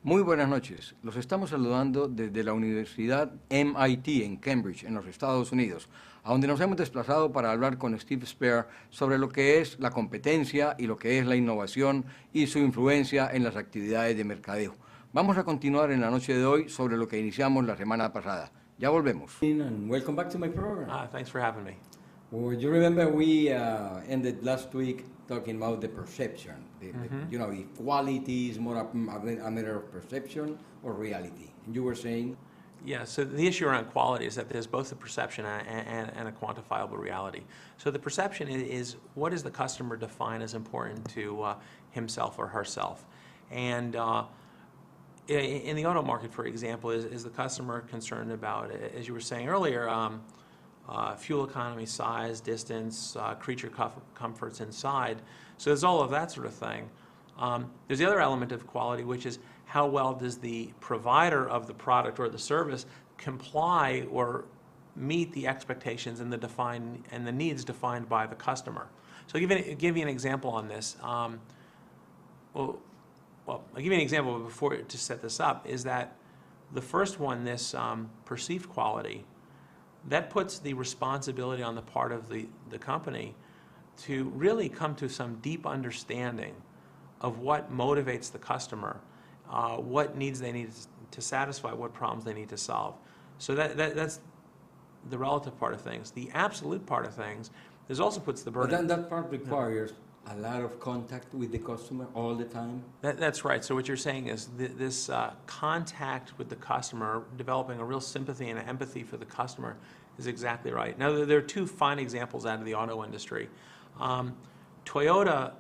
Muy buenas noches. Los estamos saludando desde la Universidad MIT en Cambridge, en los Estados Unidos, a donde nos hemos desplazado para hablar con Steve Spear sobre lo que es la competencia y lo que es la innovación y su influencia en las actividades de mercadeo. Vamos a continuar en la noche de hoy sobre lo que iniciamos la semana pasada. Ya volvemos. And welcome back to my program. Thanks for having me. Well, you remember we ended last week talking about the perception. You know, if quality is more a matter of perception or reality. And you were saying? Yeah, so the issue around quality is that there's both a perception and a quantifiable reality. So the perception is what does the customer define as important to himself or herself? And in the auto market, for example, is the customer concerned about, as you were saying earlier, fuel economy, size, distance, creature comforts inside. So there's all of that sort of thing. There's the other element of quality, which is how well does the provider of the product or the service comply or meet the expectations and the needs defined by the customer. So I'll give you an example on this. Well, I'll give you an example before to set this up, is that the first one, this perceived quality, that puts the responsibility on the part of the company to really come to some deep understanding of what motivates the customer, what needs they need to satisfy, what problems they need to solve. So that's the relative part of things. The absolute part of things, this also puts the burden. But then that part requires a lot of contact with the customer all the time? That's right. So what you're saying is this contact with the customer, developing a real sympathy and empathy for the customer is exactly right. Now, there are two fine examples out of the auto industry. Toyota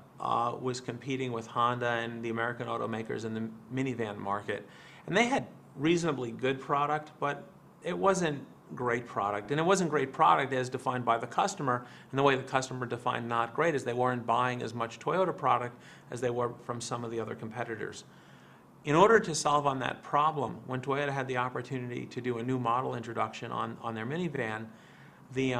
was competing with Honda and the American automakers in the minivan market. And they had reasonably good product, but it wasn't great product. And it wasn't great product as defined by the customer, and the way the customer defined not great is they weren't buying as much Toyota product as they were from some of the other competitors. In order to solve on that problem, when Toyota had the opportunity to do a new model introduction on their minivan, the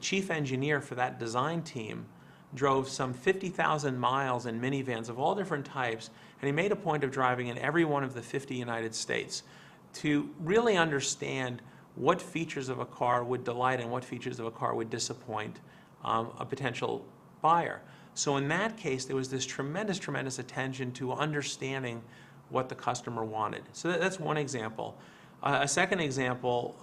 chief engineer for that design team drove some 50,000 miles in minivans of all different types, and he made a point of driving in every one of the 50 United States to really understand what features of a car would delight and what features of a car would disappoint a potential buyer. So in that case, there was this tremendous attention to understanding what the customer wanted. So that's one example. A second example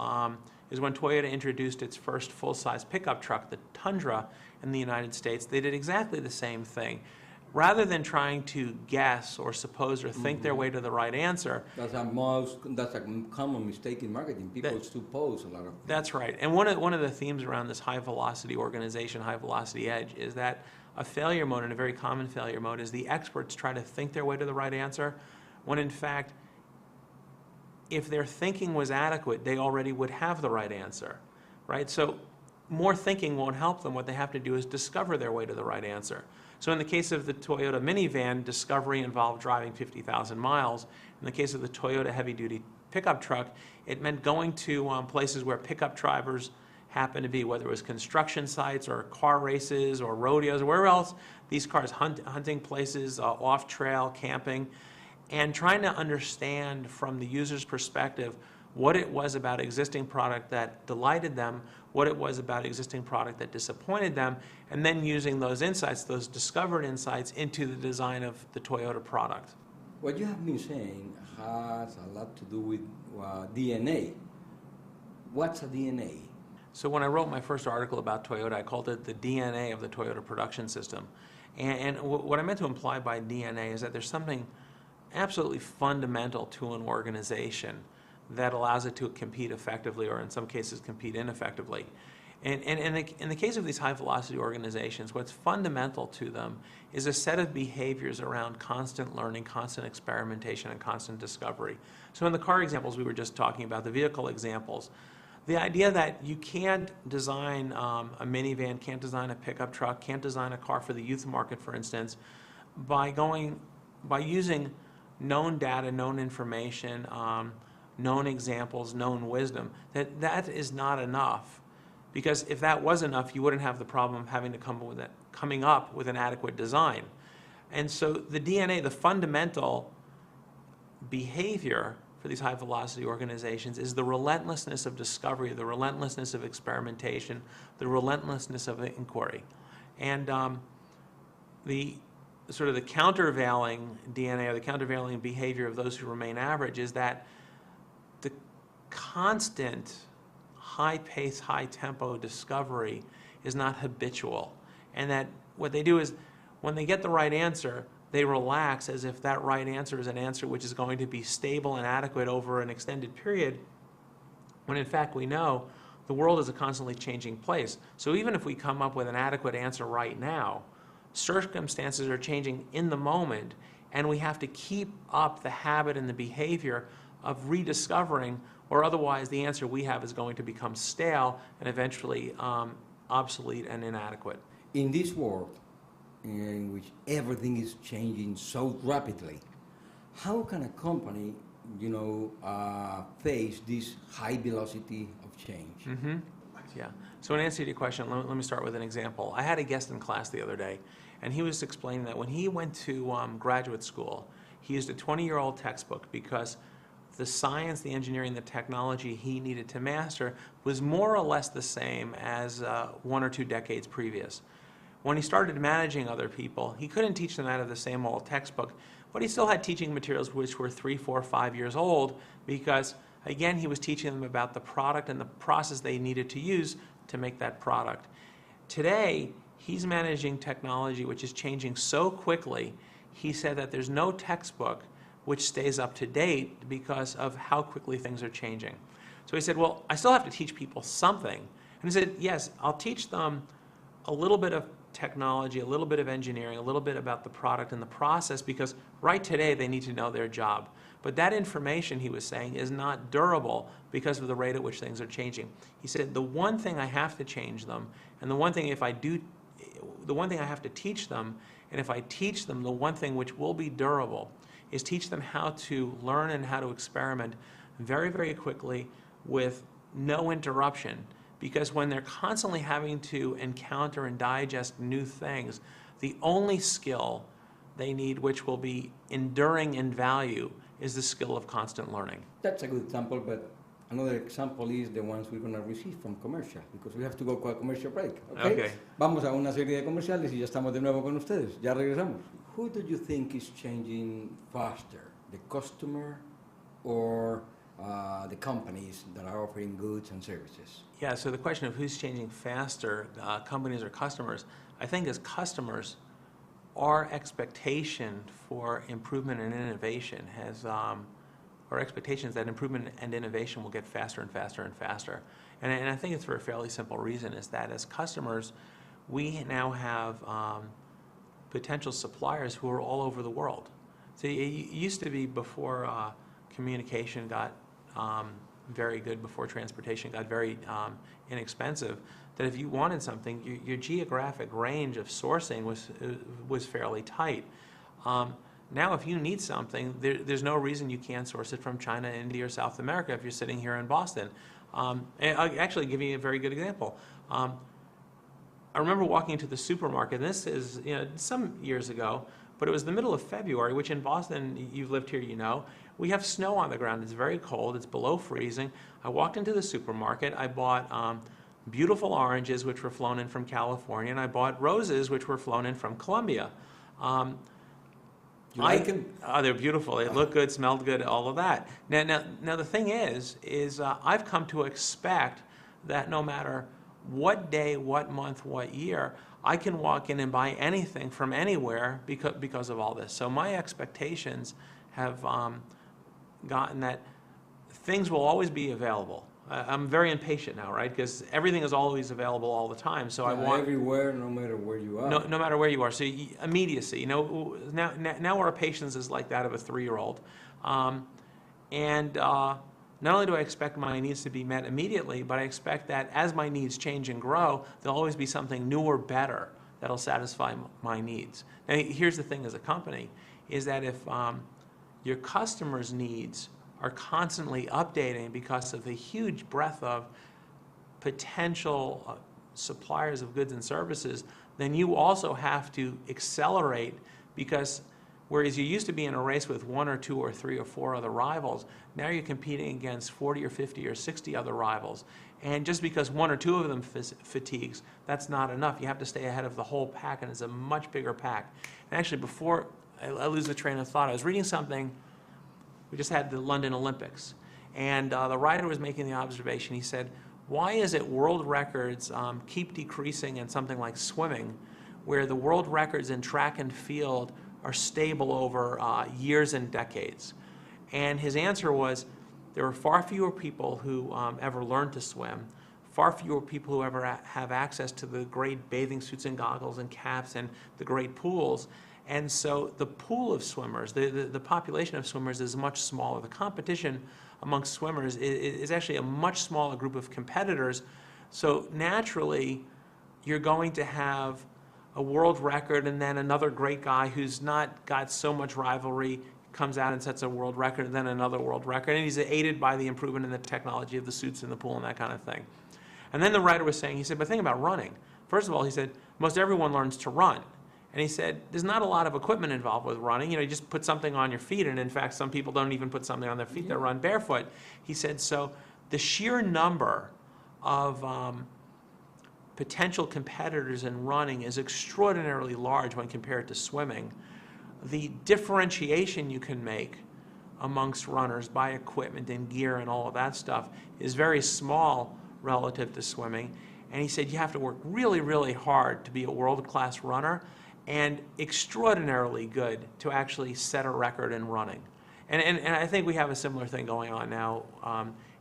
is when Toyota introduced its first full-size pickup truck, the Tundra, in the United States. They did exactly the same thing. Rather than trying to guess or suppose or think their way to the right answer. That's a common mistake in marketing. People suppose a lot of things. That's right. And one of the themes around this high-velocity organization, high-velocity edge, is that a failure mode, and a very common failure mode, is the experts try to think their way to the right answer, when in fact, if their thinking was adequate, they already would have the right answer, right? So more thinking won't help them. What they have to do is discover their way to the right answer. So in the case of the Toyota minivan, discovery involved driving 50,000 miles. In the case of the Toyota heavy-duty pickup truck, it meant going to places where pickup drivers happen to be, whether it was construction sites or car races or rodeos or wherever else, these cars hunting places, off-trail, camping, and trying to understand from the user's perspective what it was about existing product that delighted them, what it was about existing product that disappointed them, and then using those insights, those discovered insights, into the design of the Toyota product. What you have been saying has a lot to do with DNA. What's a DNA? So when I wrote my first article about Toyota, I called it the DNA of the Toyota production system. And what I meant to imply by DNA is that there's something absolutely fundamental to an organization that allows it to compete effectively, or in some cases compete ineffectively. And in the case of these high-velocity organizations, what's fundamental to them is a set of behaviors around constant learning, constant experimentation, and constant discovery. So in the car examples we were just talking about, the vehicle examples, the idea that you can't design a minivan, can't design a pickup truck, can't design a car for the youth market, for instance, by using known data, known information, known examples, known wisdom, that is not enough. Because if that was enough, you wouldn't have the problem of having to coming up with an adequate design. And so the DNA, the fundamental behavior for these high-velocity organizations is the relentlessness of discovery, the relentlessness of experimentation, the relentlessness of inquiry. And the sort of the countervailing DNA or the countervailing behavior of those who remain average is that the constant high-pace, high-tempo discovery is not habitual. And that what they do is when they get the right answer, they relax as if that right answer is an answer which is going to be stable and adequate over an extended period, when in fact we know the world is a constantly changing place. So even if we come up with an adequate answer right now, circumstances are changing in the moment, and we have to keep up the habit and the behavior of rediscovering, or otherwise the answer we have is going to become stale and eventually obsolete and inadequate. In this world, in which everything is changing so rapidly, how can a company, face this high velocity of change? Mm-hmm. Yeah. So in answer to your question, let me start with an example. I had a guest in class the other day, and he was explaining that when he went to graduate school, he used a 20-year-old textbook because the science, the engineering, the technology he needed to master was more or less the same as 1 or 2 decades previous. When he started managing other people, he couldn't teach them out of the same old textbook, but he still had teaching materials which were 3, 4, 5 years old because, again, he was teaching them about the product and the process they needed to use to make that product. Today, he's managing technology which is changing so quickly, he said that there's no textbook which stays up to date because of how quickly things are changing. So he said, well, I still have to teach people something. And he said, yes, I'll teach them a little bit of technology, a little bit of engineering, a little bit about the product and the process, because right today they need to know their job. But that information, he was saying, is not durable because of the rate at which things are changing. He said, the one thing I have to change them, and the one thing the one thing I have to teach them, and if I teach them, the one thing which will be durable, is teach them how to learn and how to experiment very, very quickly with no interruption. Because when they're constantly having to encounter and digest new things, the only skill they need, which will be enduring in value, is the skill of constant learning. That's a good example, but another example is the ones we're going to receive from commercial, because we have to go to a commercial break. Okay? Vamos a una serie de comerciales y ya estamos de nuevo con ustedes. Ya regresamos. Who do you think is changing faster, the customer or the companies that are offering goods and services? Yeah, so the question of who's changing faster, companies or customers, I think as customers, our expectation for improvement and innovation has, our expectations that improvement and innovation will get faster and faster and faster. And I think it's for a fairly simple reason, is that as customers, we now have potential suppliers who are all over the world. So it used to be before communication got very good, before transportation got very inexpensive, that if you wanted something, your geographic range of sourcing was fairly tight. Now, if you need something, there's no reason you can't source it from China, India, or South America if you're sitting here in Boston. And I'll actually give you a very good example. I remember walking into the supermarket, and this is some years ago, but it was the middle of February, which in Boston, you've lived here, you know. We have snow on the ground. It's very cold. It's below freezing. I walked into the supermarket. I bought beautiful oranges, which were flown in from California, and I bought roses, which were flown in from Colombia. You like them? Oh, they're beautiful. They look good, smelled good, all of that. Now the thing is I've come to expect that no matter what day, what month, what year, I can walk in and buy anything from anywhere because of all this. So my expectations have gotten that things will always be available. I'm very impatient now, right? Because everything is always available all the time. So I want everywhere, no matter where you are. No matter where you are. So immediacy. Now our patience is like that of a 3-year-old, and not only do I expect my needs to be met immediately, but I expect that as my needs change and grow, there'll always be something new or better that'll satisfy my needs. Now, here's the thing as a company, is that if your customers' needs are constantly updating because of the huge breadth of potential suppliers of goods and services, then you also have to accelerate, because Whereas you used to be in a race with 1 or 2 or 3 or 4 other rivals, now you're competing against 40 or 50 or 60 other rivals. And just because 1 or 2 of them fatigues, that's not enough. You have to stay ahead of the whole pack, and it's a much bigger pack. And actually, before I lose the train of thought, I was reading something. We just had the London Olympics, and the writer was making the observation. He said, why is it world records keep decreasing in something like swimming, where the world records in track and field are stable over years and decades? And his answer was, there are far fewer people who ever learn to swim, far fewer people who ever have access to the great bathing suits and goggles and caps and the great pools. And so the pool of swimmers, the population of swimmers is much smaller. The competition amongst swimmers is actually a much smaller group of competitors. So naturally, you're going to have a world record, and then another great guy who's not got so much rivalry comes out and sets a world record, and then another world record, and he's aided by the improvement in the technology of the suits in the pool and that kind of thing. And then the writer was saying, he said, but think about running. First of all, he said, most everyone learns to run. And he said, there's not a lot of equipment involved with running. You just put something on your feet, and in fact, some people don't even put something on their feet. They run barefoot. He said, so the sheer number of potential competitors in running is extraordinarily large when compared to swimming. The differentiation you can make amongst runners by equipment and gear and all of that stuff is very small relative to swimming. And he said you have to work really, really hard to be a world-class runner, and extraordinarily good to actually set a record in running. And I think we have a similar thing going on now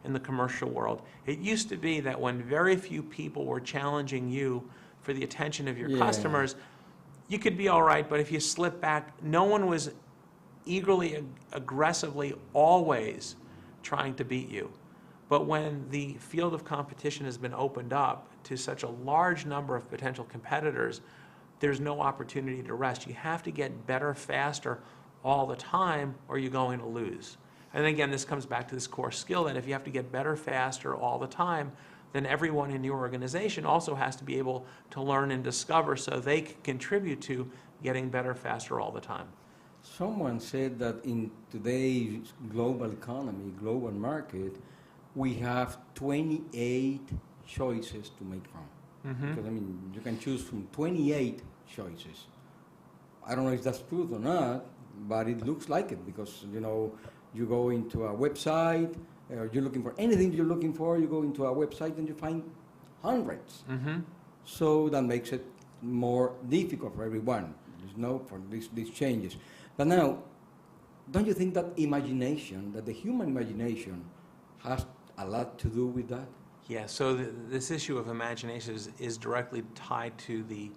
in the commercial world. It used to be that when very few people were challenging you for the attention of your customers, you could be all right, but if you slip back, no one was eagerly, aggressively, always trying to beat you. But when the field of competition has been opened up to such a large number of potential competitors, there's no opportunity to rest. You have to get better, faster all the time, or you're going to lose. And again, this comes back to this core skill that if you have to get better, faster all the time, then everyone in your organization also has to be able to learn and discover so they can contribute to getting better, faster all the time. Someone said that in today's global economy, global market, we have 28 choices to make from. Because, I mean, you can choose from 28 choices. I don't know if that's true or not, but it looks like it because, you go into a website, you're looking for anything you're looking for, you go into a website and you find hundreds. So that makes it more difficult for everyone, for these changes. But now, don't you think that imagination, that the human imagination has a lot to do with that? Yeah, so this issue of imagination is directly tied to the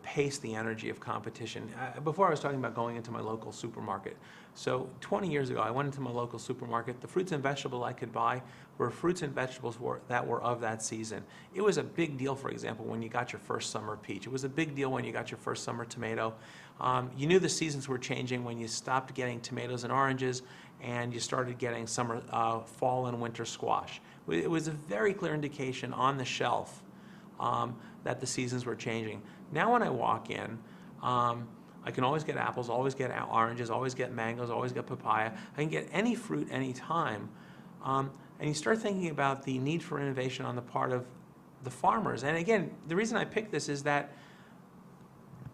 pace, the energy of competition. Before I was talking about going into my local supermarket. So 20 years ago, I went into my local supermarket. The fruits and vegetables I could buy were fruits and vegetables that were of that season. It was a big deal, for example, when you got your first summer peach. It was a big deal when you got your first summer tomato. You knew the seasons were changing when you stopped getting tomatoes and oranges and you started getting summer, fall and winter squash. It was a very clear indication on the shelf that the seasons were changing. Now when I walk in, I can always get apples, always get oranges, always get mangoes, always get papaya. I can get any fruit anytime. And you start thinking about the need for innovation on the part of the farmers. And again, the reason I picked this is that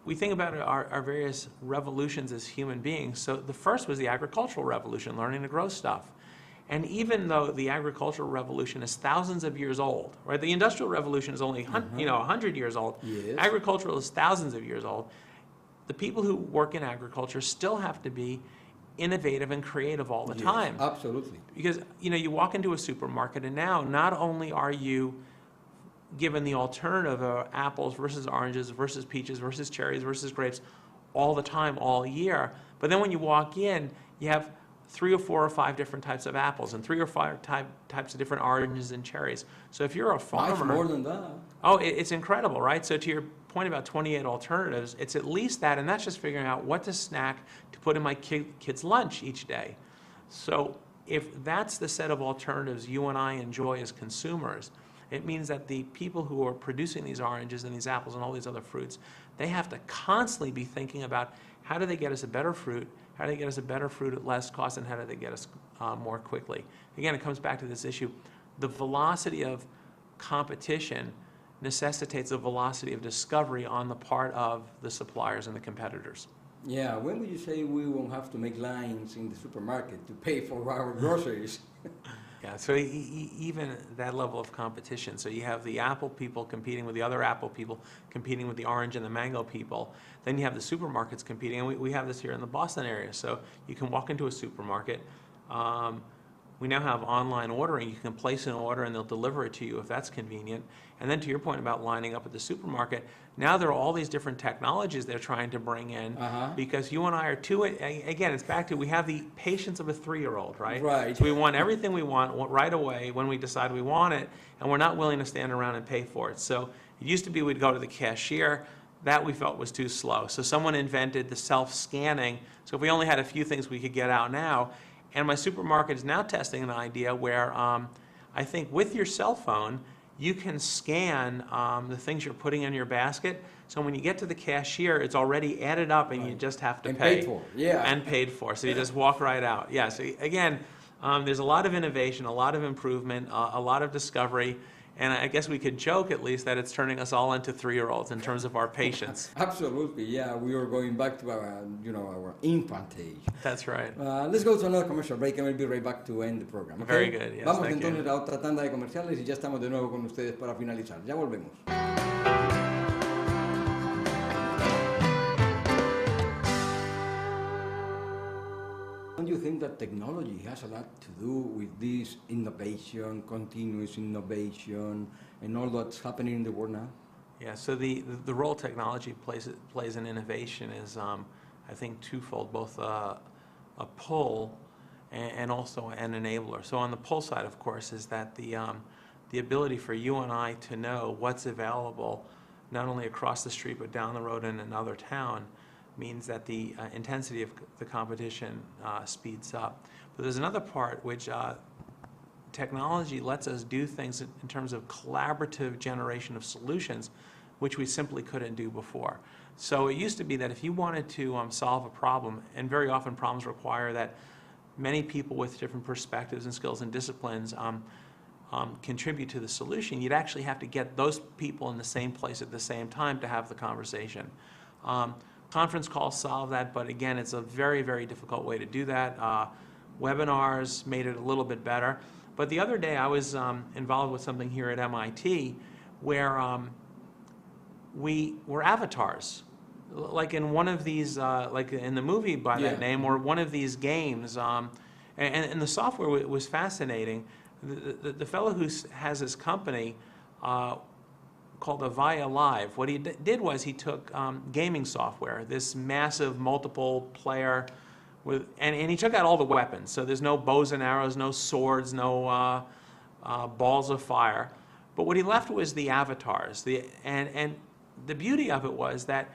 we think about our various revolutions as human beings. So the first was the agricultural revolution, learning to grow stuff. And even though the agricultural revolution is thousands of years old, right? The industrial revolution is only 100 years old. Yes. Agricultural is thousands of years old. The people who work in agriculture still have to be innovative and creative all the time. Absolutely. Because you walk into a supermarket and now not only are you given the alternative of apples versus oranges versus peaches versus cherries versus grapes all the time, all year, but then when you walk in, you have 3 or 4 or 5 different types of apples and 3 or 5 types of different oranges and cherries. So if you're a farmer... Much more than that. Oh, it's incredible, right? So to your point about 28 alternatives, it's at least that, and that's just figuring out what to snack to put in my kid's lunch each day. So if that's the set of alternatives you and I enjoy as consumers, it means that the people who are producing these oranges and these apples and all these other fruits, They have to constantly be thinking about how do they get us a better fruit, how do they get us a better fruit at less cost, and how do they get us more quickly. Again, it comes back to this issue. The velocity of competition necessitates a velocity of discovery on the part of the suppliers and the competitors. Yeah, when would you say we won't have to make lines in the supermarket to pay for our groceries? Yeah, so even that level of competition. So you have the apple people competing with the other apple people, competing with the orange and the mango people. Then you have the supermarkets competing, and we have this here in the Boston area. So you can walk into a supermarket. We now have online ordering. You can place an order and they'll deliver it to you if that's convenient. And then to your point about lining up at the supermarket, now there are all these different technologies they're trying to bring in because you and I are again, it's back to we have the patience of a 3-year-old, right? Right. So we want everything we want right away when we decide we want it, and we're not willing to stand around and pay for it. So it used to be we'd go to the cashier. That we felt was too slow. So someone invented the self-scanning. So if we only had a few things we could get out now, and my supermarket is now testing an idea where I think with your cell phone, you can scan the things you're putting in your basket. So when you get to the cashier, it's already added up and you just have to pay. And paid for, yeah. And paid for. So you just walk right out. Yeah, so again, there's a lot of innovation, a lot of improvement, a lot of discovery. And I guess we could joke at least that it's turning us all into 3-year-olds in terms of our patience. Absolutely, yeah. We are going back to our, our infant age. That's right. Let's go to another commercial break and we'll be right back to end the program. Okay? Very good, yes, Vamos thank entonces you. a otra tanda de comerciales y ya estamos de nuevo con ustedes para finalizar. Ya volvemos. Don't you think that technology has a lot to do with this innovation, continuous innovation, and all that's happening in the world now? Yeah, so the role technology plays in innovation is, I think, twofold, both a pull and also an enabler. So on the pull side, of course, is that the ability for you and I to know what's available not only across the street but down the road in another town means that the intensity of the competition speeds up. But there's another part which technology lets us do things in terms of collaborative generation of solutions which we simply couldn't do before. So it used to be that if you wanted to solve a problem, and very often problems require that many people with different perspectives and skills and disciplines contribute to the solution, you'd actually have to get those people in the same place at the same time to have the conversation. Conference calls solve that, but again, it's a very, very difficult way to do that. Webinars made it a little bit better. But the other day I was involved with something here at MIT where we were avatars. Like in one of these, like in the movie by that name, or one of these games. And the software was fascinating. The fellow who has his company called Avaya Live. What he did was he took gaming software, this massive multiple player, and he took out all the weapons. So there's no bows and arrows, no swords, no balls of fire. But what he left was the avatars. And the beauty of it was that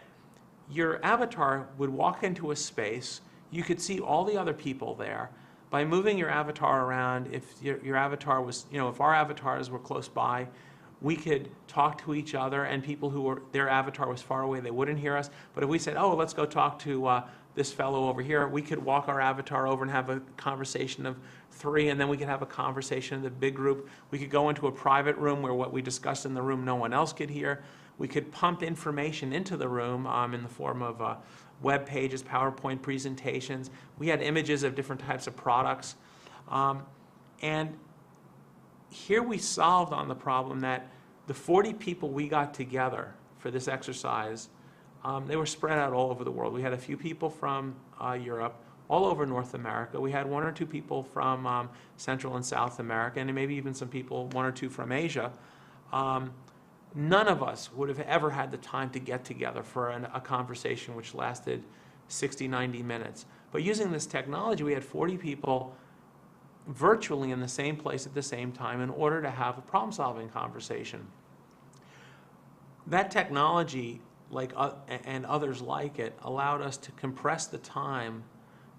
your avatar would walk into a space, you could see all the other people there. By moving your avatar around, if your avatar was, if our avatars were close by, we could talk to each other, and people who were, their avatar was far away, they wouldn't hear us. But if we said, oh, let's go talk to this fellow over here, we could walk our avatar over and have a conversation of 3, and then we could have a conversation in the big group. We could go into a private room where what we discussed in the room no one else could hear. We could pump information into the room in the form of web pages, PowerPoint presentations. We had images of different types of products. And here we solved on the problem that the 40 people we got together for this exercise, they were spread out all over the world. We had a few people from Europe, all over North America. We had 1 or 2 people from Central and South America, and maybe even some people, 1 or 2 from Asia. None of us would have ever had the time to get together for a conversation which lasted 60, 90 minutes. But using this technology, we had 40 people virtually in the same place at the same time in order to have a problem-solving conversation. That technology, and others like it, allowed us to compress the time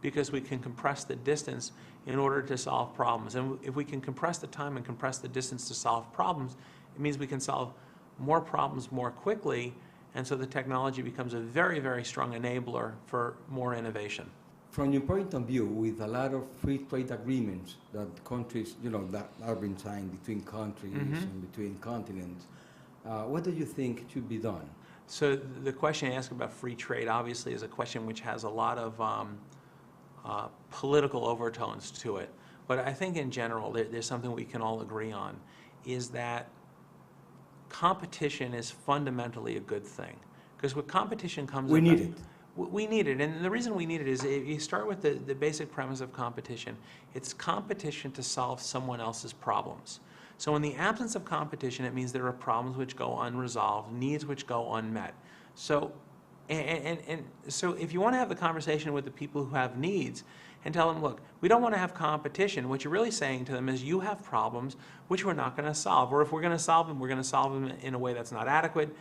because we can compress the distance in order to solve problems. And if we can compress the time and compress the distance to solve problems, it means we can solve more problems more quickly, And so the technology becomes a very, very strong enabler for more innovation. From your point of view, with a lot of free trade agreements that countries, that are being signed between countries and between continents, what do you think should be done? So the question you ask about free trade obviously is a question which has a lot of political overtones to it. But I think in general, there's something we can all agree on, is that competition is fundamentally a good thing. Because with competition comes... We need it. We need it, and the reason we need it is if you start with the basic premise of competition. It's competition to solve someone else's problems. So in the absence of competition, it means there are problems which go unresolved, needs which go unmet. So, so if you want to have the conversation with the people who have needs and tell them, look, we don't want to have competition, what you're really saying to them is you have problems which we're not going to solve. Or if we're going to solve them, we're going to solve them in a way that's not adequate,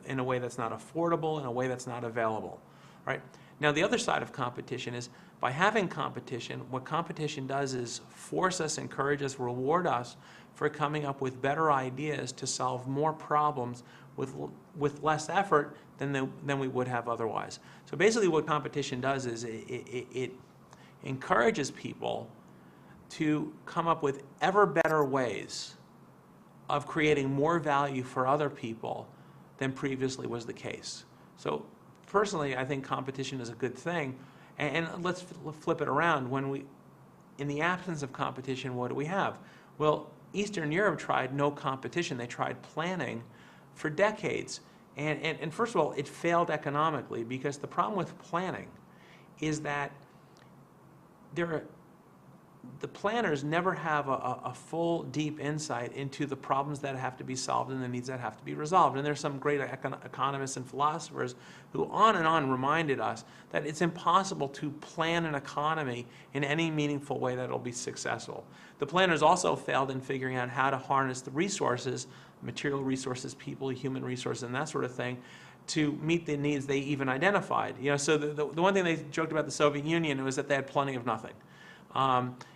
in a way that's not affordable, in a way that's not available. Right? Now, the other side of competition is by having competition, what competition does is force us, encourage us, reward us for coming up with better ideas to solve more problems with less effort than we would have otherwise. So basically what competition does is it encourages people to come up with ever better ways of creating more value for other people than previously was the case. So personally, I think competition is a good thing. And let's flip it around. In the absence of competition, what do we have? Well, Eastern Europe tried no competition. They tried planning for decades. And first of all, it failed economically because the problem with planning is that the planners never have a full, deep insight into the problems that have to be solved and the needs that have to be resolved. And there's some great economists and philosophers who on and on reminded us that it's impossible to plan an economy in any meaningful way that will be successful. The planners also failed in figuring out how to harness the resources, material resources, people, human resources, and that sort of thing, to meet the needs they even identified. So the one thing they joked about the Soviet Union was that they had plenty of nothing.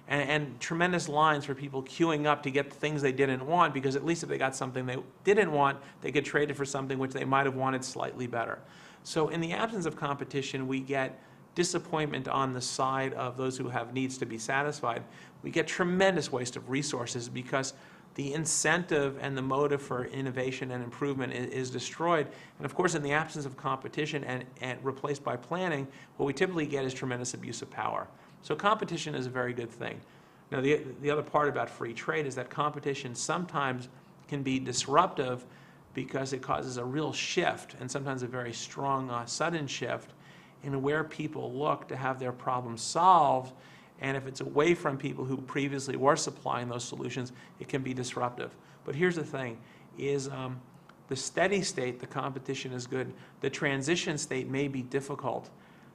And tremendous lines for people queuing up to get the things they didn't want, because at least if they got something they didn't want, they could trade it for something which they might have wanted slightly better. So in the absence of competition, we get disappointment on the side of those who have needs to be satisfied. We get tremendous waste of resources because the incentive and the motive for innovation and improvement is destroyed. And of course, in the absence of competition and replaced by planning, what we typically get is tremendous abuse of power. So competition is a very good thing. Now, the other part about free trade is that competition sometimes can be disruptive because it causes a real shift, and sometimes a very strong, sudden shift in where people look to have their problems solved. And if it's away from people who previously were supplying those solutions, it can be disruptive. But here's the thing, is the steady state, the competition is good. The transition state may be difficult.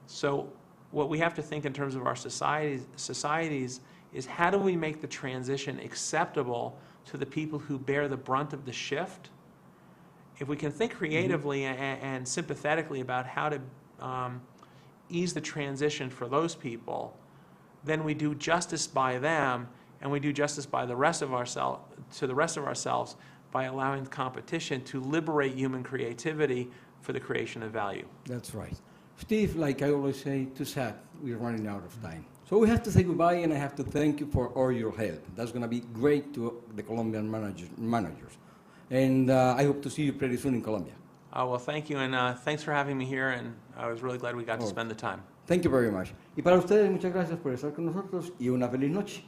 So what we have to think in terms of our societies is how do we make the transition acceptable to the people who bear the brunt of the shift? If we can think creatively and sympathetically about how to ease the transition for those people, then we do justice by them, and we do justice by the rest of ourselves by allowing competition to liberate human creativity for the creation of value. That's right. Steve, like I always say, too sad, we're running out of time. So we have to say goodbye, and I have to thank you for all your help. That's going to be great to the Colombian managers. And I hope to see you pretty soon in Colombia. Well, thank you, and thanks for having me here, and I was really glad we got to spend the time. Thank you very much. Y para ustedes, muchas gracias por estar con nosotros y una feliz noche.